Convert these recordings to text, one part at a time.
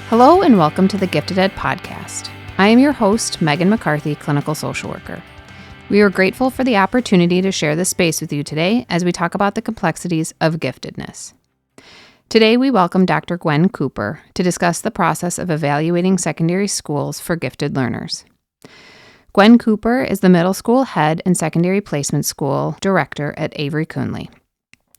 Hello and welcome to the Gifted Ed podcast. I am your host, Meghan McCarthy, clinical social worker. We are grateful for the opportunity to share this space with you today as we talk about the complexities of giftedness. Today we welcome Dr. Gwen Cooper to discuss the process of evaluating secondary schools for gifted learners. Gwen Cooper is the middle school head and secondary placement school director at Avery Coonley.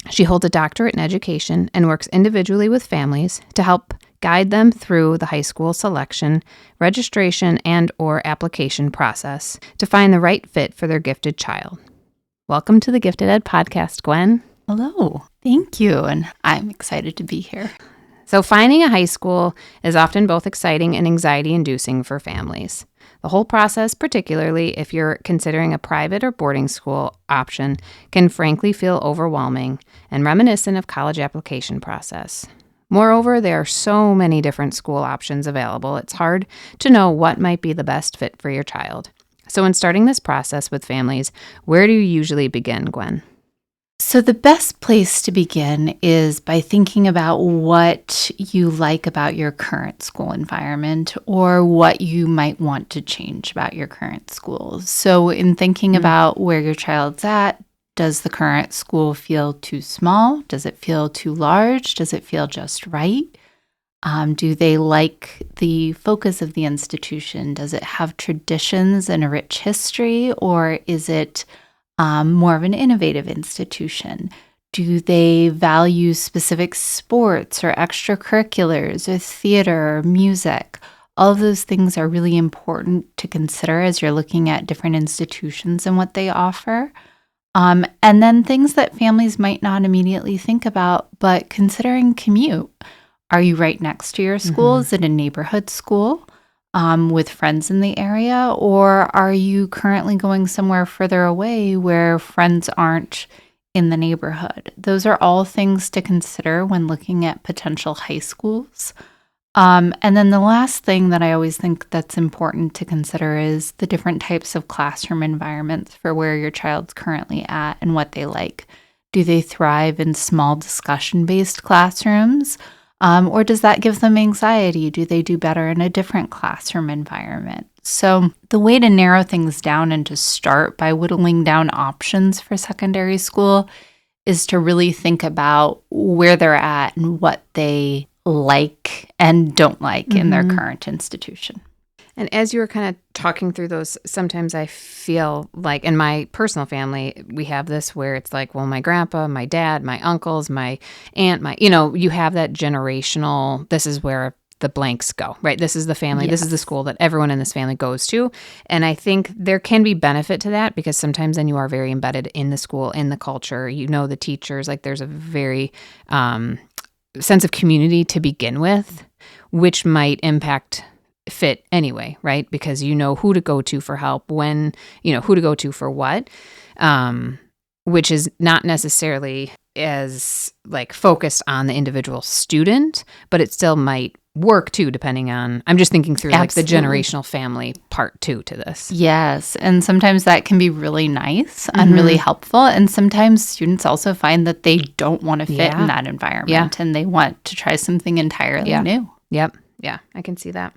She holds a doctorate in education and works individually with families to help guide them through the high school selection, registration, and/or application process to find the right fit for their gifted child. Welcome to the Gifted Ed podcast, Gwen. Hello. Thank you. And I'm excited to be here. So finding a high school is often both exciting and anxiety-inducing for families. The whole process, particularly if you're considering a private or boarding school option, can frankly feel overwhelming and reminiscent of college application process. Moreover, there are so many different school options available, it's hard to know what might be the best fit for your child. So in starting this process with families, where do you usually begin, Gwen? So the best place to begin is by thinking about what you like about your current school environment or what you might want to change about your current school. So in thinking about where your child's at, does the current school feel too small? Does it feel too large? Does it feel just right? Do they like the focus of the institution? Does it have traditions and a rich history, or is it more of an innovative institution? Do they value specific sports or extracurriculars or theater or music? All of those things are really important to consider as you're looking at different institutions and what they offer. And then things that families might not immediately think about, but considering commute. Are you right next to your school? Is it a neighborhood school with friends in the area? Or are you currently going somewhere further away where friends aren't in the neighborhood? Those are all things to consider when looking at potential high schools. And then the last thing that I always think that's important to consider is the different types of classroom environments for where your child's currently at and what they like. Do they thrive in small discussion-based classrooms? Or does that give them anxiety? Do they do better in a different classroom environment? So the way to narrow things down and to start by whittling down options for secondary school is to really think about where they're at and what they like and don't like in their current institution. And as you were kind of talking through those, sometimes I feel like in my personal family, we have this where it's like, well, my grandpa, my dad, my uncles, my aunt, you have that generational, this is where the blanks go, right? This is the family. Yes. This is the school that everyone in this family goes to. And I think there can be benefit to that because sometimes then you are very embedded in the school, in the culture, the teachers, like there's a very sense of community to begin with, which might impact fit anyway, right? Because you know who to go to for help, when, who to go to for what, which is not necessarily as like focused on the individual student, but it still might work too, depending on, I'm just thinking through like the generational family part too to this. Yes. And sometimes that can be really nice and really helpful. And sometimes students also find that they don't want to fit in that environment and they want to try something entirely new. Yep. Yeah, I can see that.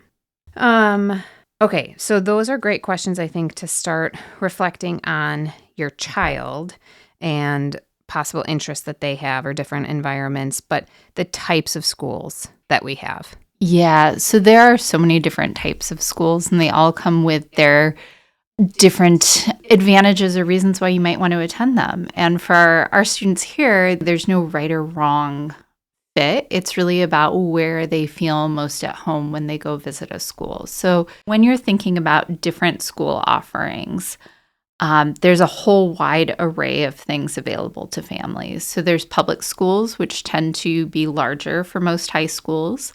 Okay. So those are great questions, I think, to start reflecting on your child and possible interests that they have or different environments, but the types of schools that we have. Yeah, so there are so many different types of schools, and they all come with their different advantages or reasons why you might want to attend them. And for our students here, there's no right or wrong fit. It's really about where they feel most at home when they go visit a school. So when you're thinking about different school offerings, there's a whole wide array of things available to families. So there's public schools, which tend to be larger for most high schools.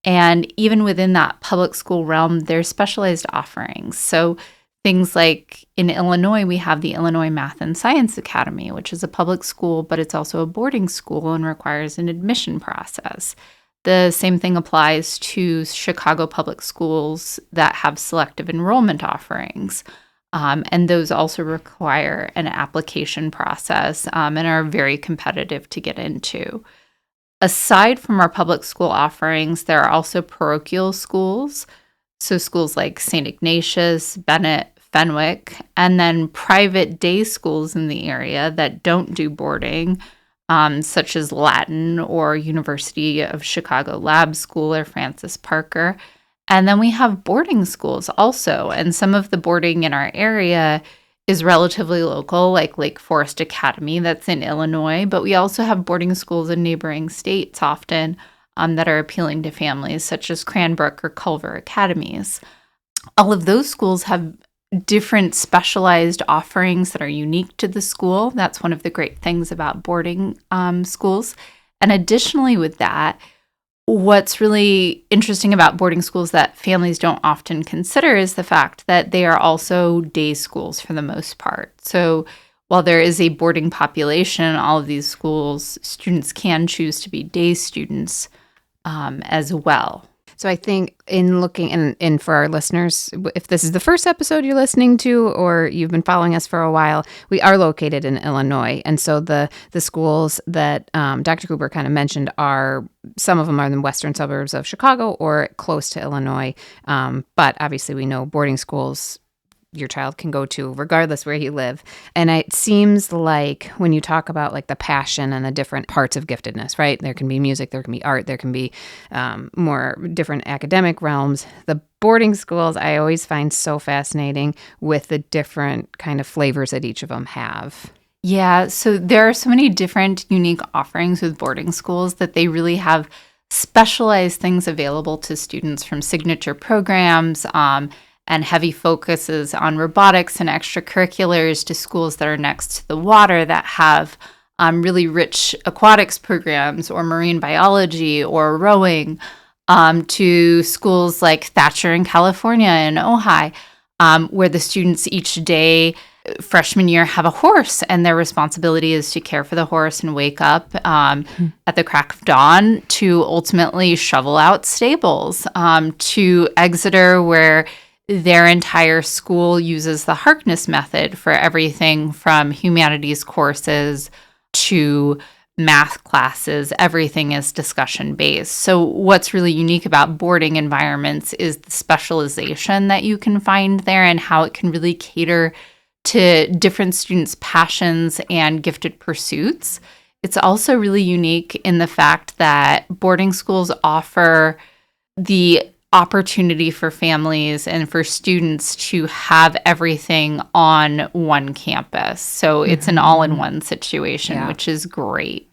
And even within that public school realm, there's specialized offerings. So things like in Illinois, we have the Illinois Math and Science Academy, which is a public school, but it's also a boarding school and requires an admission process. The same thing applies to Chicago public schools that have selective enrollment offerings. And those also require an application process and are very competitive to get into. Aside from our public school offerings, there are also parochial schools. So schools like St. Ignatius, Bennett, Fenwick, and then private day schools in the area that don't do boarding, such as Latin or University of Chicago Lab School or Francis Parker. And then we have boarding schools also. And some of the boarding in our area is relatively local, like Lake Forest Academy, that's in Illinois. But we also have boarding schools in neighboring states often that are appealing to families, such as Cranbrook or Culver Academies. All of those schools have different specialized offerings that are unique to the school. That's one of the great things about boarding schools. And additionally with that, what's really interesting about boarding schools that families don't often consider is the fact that they are also day schools for the most part. So while there is a boarding population, all of these schools, students can choose to be day students as well. So I think in looking, and for our listeners, if this is the first episode you're listening to or you've been following us for a while, we are located in Illinois. And so the schools that Dr. Cooper kind of mentioned are, some of them are in the western suburbs of Chicago or close to Illinois. But obviously we know boarding schools your child can go to regardless where you live. And it seems like when you talk about like the passion and the different parts of giftedness, right? There can be music, there can be art, there can be more different academic realms. The boarding schools I always find so fascinating with the different kind of flavors that each of them have. Yeah, so there are so many different unique offerings with boarding schools that they really have specialized things available to students, from signature programs and heavy focuses on robotics and extracurriculars, to schools that are next to the water that have really rich aquatics programs or marine biology or rowing, to schools like Thatcher in California and Ojai, where the students each day, freshman year, have a horse, and their responsibility is to care for the horse and wake up at the crack of dawn to ultimately shovel out stables, to Exeter, where their entire school uses the Harkness method for everything from humanities courses to math classes. Everything is discussion based. So what's really unique about boarding environments is the specialization that you can find there and how it can really cater to different students' passions and gifted pursuits. It's also really unique in the fact that boarding schools offer the opportunity for families and for students to have everything on one campus. So it's an all-in-one situation, which is great,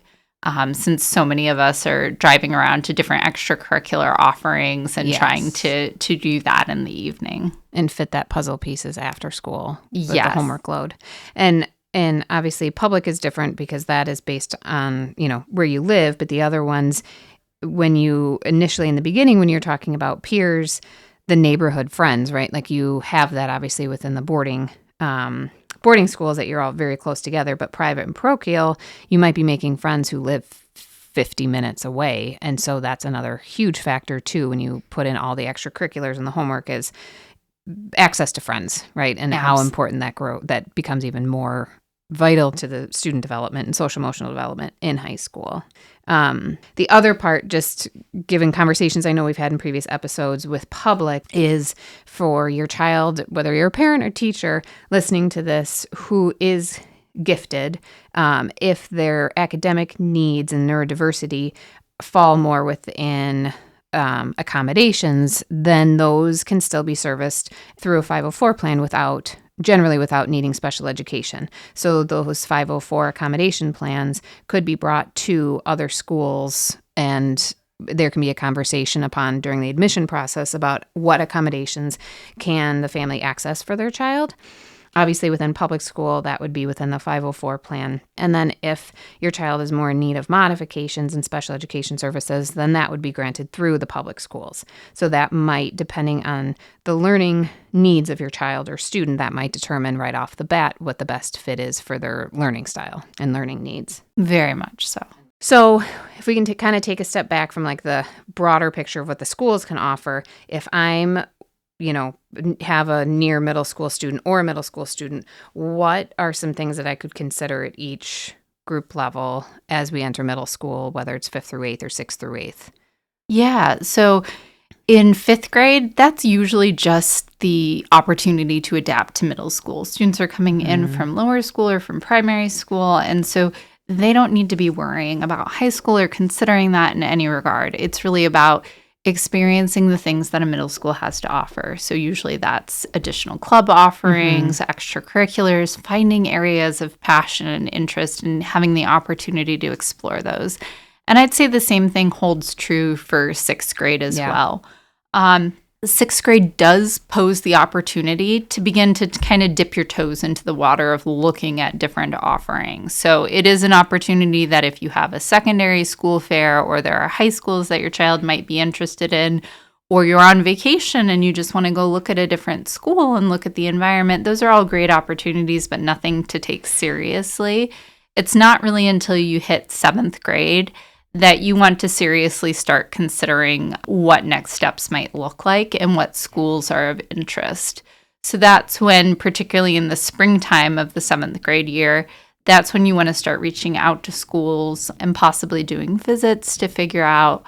since so many of us are driving around to different extracurricular offerings and trying to do that in the evening. And fit that puzzle pieces after school with the homework load. And obviously public is different because that is based on, where you live, but the other ones, when you initially in the beginning, when you're talking about peers, the neighborhood friends, right? Like you have that obviously within the boarding schools that you're all very close together, but private and parochial, you might be making friends who live 50 minutes away. And so that's another huge factor too, when you put in all the extracurriculars and the homework, is access to friends, right? And how important that becomes even more vital to the student development and social emotional development in high school. The other part, just given conversations I know we've had in previous episodes with public, is for your child, whether you're a parent or teacher listening to this, who is gifted, if their academic needs and neurodiversity fall more within accommodations, then those can still be serviced through a 504 plan generally without needing special education. So those 504 accommodation plans could be brought to other schools, and there can be a conversation during the admission process about what accommodations can the family access for their child. Obviously, within public school, that would be within the 504 plan. And then if your child is more in need of modifications and special education services, then that would be granted through the public schools. So that might, depending on the learning needs of your child or student, that might determine right off the bat what the best fit is for their learning style and learning needs. Very much so. So if we can kind of take a step back from like the broader picture of what the schools can offer, if I'm have a near middle school student or a middle school student, what are some things that I could consider at each group level as we enter middle school, whether it's 5th through 8th or 6th through 8th? Yeah. So in 5th grade, that's usually just the opportunity to adapt to middle school. Students are coming in from lower school or from primary school. And so they don't need to be worrying about high school or considering that in any regard. It's really about experiencing the things that a middle school has to offer. So usually that's additional club offerings, extracurriculars, finding areas of passion and interest, and having the opportunity to explore those. And I'd say the same thing holds true for 6th grade as well. 6th grade does pose the opportunity to begin to kind of dip your toes into the water of looking at different offerings. So it is an opportunity that if you have a secondary school fair, or there are high schools that your child might be interested in, or you're on vacation and you just want to go look at a different school and look at the environment, those are all great opportunities, but nothing to take seriously. It's not really until you hit 7th grade that you want to seriously start considering what next steps might look like and what schools are of interest. So that's when, particularly in the springtime of the 7th grade year, that's when you want to start reaching out to schools and possibly doing visits to figure out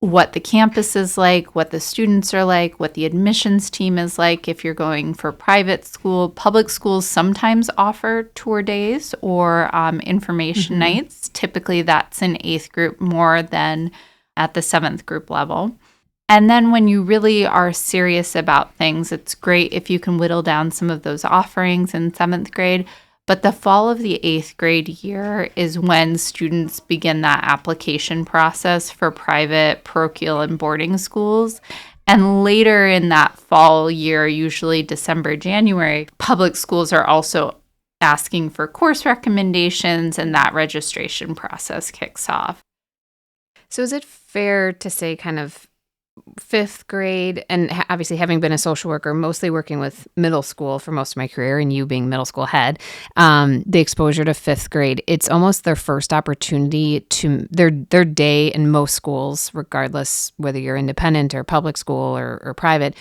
what the campus is like, what the students are like, what the admissions team is like. If you're going for private school, public schools sometimes offer tour days or information nights. Typically that's in 8th group more than at the 7th group level. And then when you really are serious about things, it's great if you can whittle down some of those offerings in 7th grade. But the fall of the 8th grade year is when students begin that application process for private, parochial, and boarding schools. And later in that fall year, usually December, January, public schools are also asking for course recommendations, and that registration process kicks off. So is it fair to say kind of 5th grade, and obviously having been a social worker, mostly working with middle school for most of my career, and you being middle school head, the exposure to 5th grade, it's almost their first opportunity to their day in most schools, regardless whether you're independent or public school or private,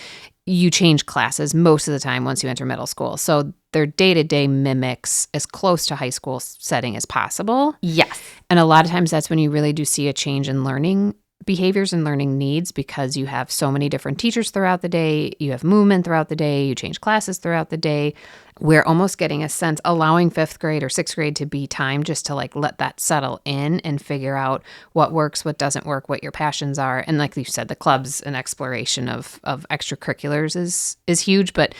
you change classes most of the time once you enter middle school. So their day-to-day mimics as close to high school setting as possible. Yes. And a lot of times that's when you really do see a change in learning behaviors and learning needs, because you have so many different teachers throughout the day, you have movement throughout the day, you change classes throughout the day. We're almost getting a sense, allowing 5th grade or 6th grade to be time just to like let that settle in and figure out what works, what doesn't work, what your passions are. And like you said, the clubs and exploration of extracurriculars is huge, but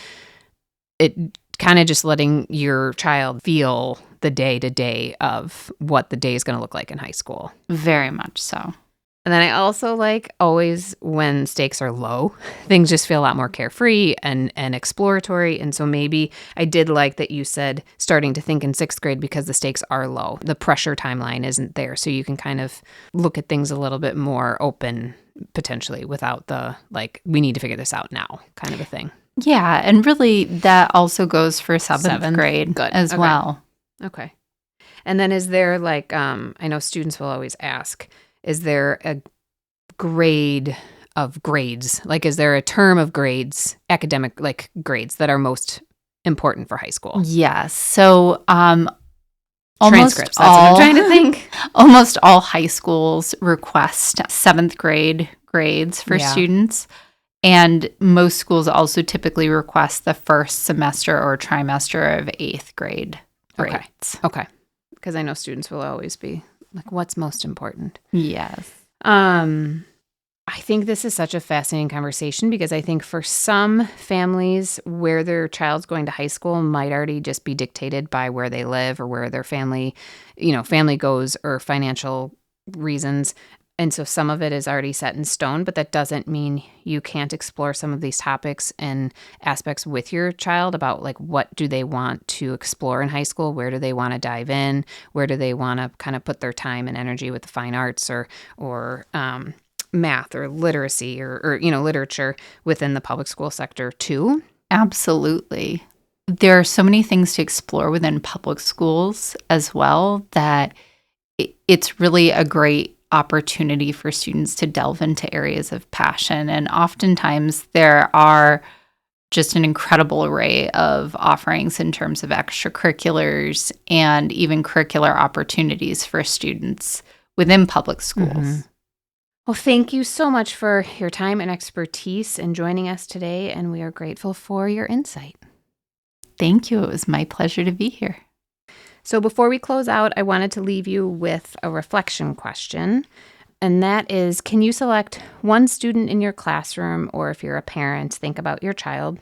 it kind of just letting your child feel the day-to-day of what the day is going to look like in high school. Very much so. And then I also like always when stakes are low, things just feel a lot more carefree and exploratory. And so maybe I did like that you said starting to think in 6th grade because the stakes are low. The pressure timeline isn't there. So you can kind of look at things a little bit more open potentially without the like, we need to figure this out now kind of a thing. Yeah. And really that also goes for 7th grade as well. Okay. And then is there like, I know students will always ask, is there a grade of grades? Like, is there a term of grades, academic, like grades that are most important for high school? Yes. So, transcripts, that's what I'm trying to think. Almost all high schools request 7th grade grades for students. And most schools also typically request the first semester or trimester of 8th grade grades. Okay. Because I know students will always be like, what's most important? Yes. I think this is such a fascinating conversation because I think for some families where their child's going to high school might already just be dictated by where they live or where their family goes or financial reasons. And so some of it is already set in stone, but that doesn't mean you can't explore some of these topics and aspects with your child about like, what do they want to explore in high school? Where do they want to dive in? Where do they want to kind of put their time and energy with the fine arts or math or literacy or literature within the public school sector too? Absolutely. There are so many things to explore within public schools as well that it's really a great opportunity for students to delve into areas of passion. And oftentimes there are just an incredible array of offerings in terms of extracurriculars and even curricular opportunities for students within public schools. Mm-hmm. Well, thank you so much for your time and expertise in joining us today, and we are grateful for your insight. Thank you. It was my pleasure to be here. So before we close out, I wanted to leave you with a reflection question, and that is, can you select one student in your classroom, or if you're a parent, think about your child,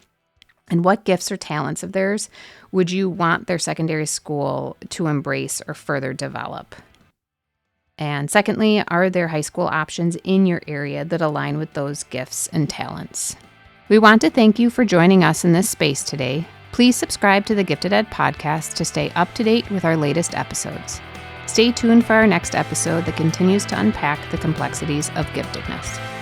and what gifts or talents of theirs would you want their secondary school to embrace or further develop? And secondly, are there high school options in your area that align with those gifts and talents? We want to thank you for joining us in this space today. Please subscribe to the Gifted Ed podcast to stay up to date with our latest episodes. Stay tuned for our next episode that continues to unpack the complexities of giftedness.